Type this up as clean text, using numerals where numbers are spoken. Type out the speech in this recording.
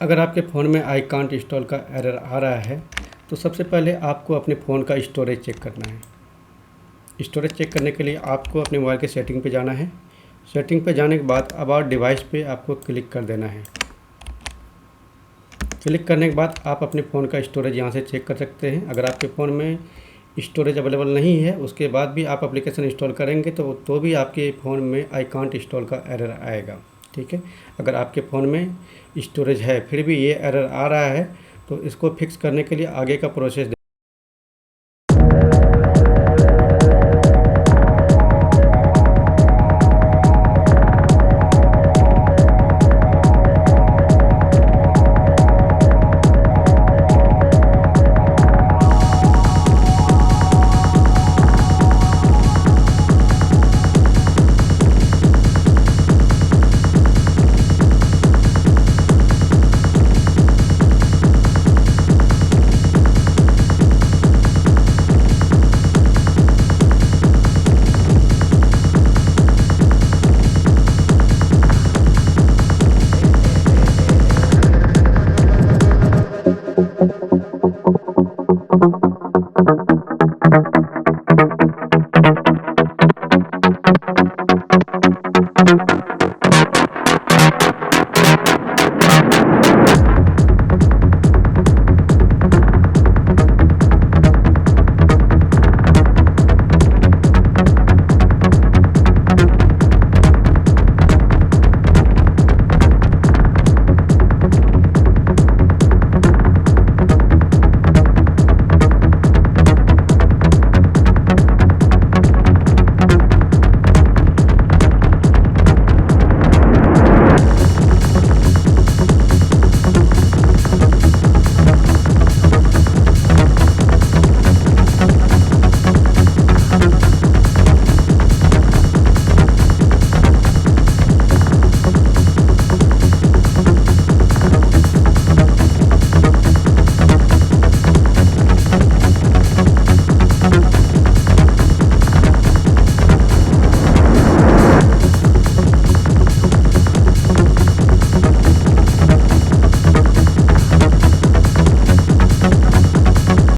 अगर आपके फ़ोन में आई कांट इंस्टॉल का एरर आ रहा है तो सबसे पहले आपको अपने फ़ोन का स्टोरेज चेक करना है। स्टोरेज चेक करने के लिए आपको अपने मोबाइल के सेटिंग पे जाना है। सेटिंग पे जाने के बाद अबाउट डिवाइस पे आपको क्लिक कर देना है। क्लिक करने के बाद आप अपने फ़ोन का स्टोरेज यहाँ से चेक कर सकते हैं। अगर आपके फ़ोन में स्टोरेज अवेलेबल नहीं है, उसके बाद भी आप एप्लीकेशन इंस्टॉल करेंगे तो भी आपके फ़ोन में आई कांट इंस्टॉल का एरर आएगा। ठीक है, अगर आपके फ़ोन में स्टोरेज है फिर भी ये एरर आ रहा है तो इसको फिक्स करने के लिए आगे का प्रोसेस Thank you.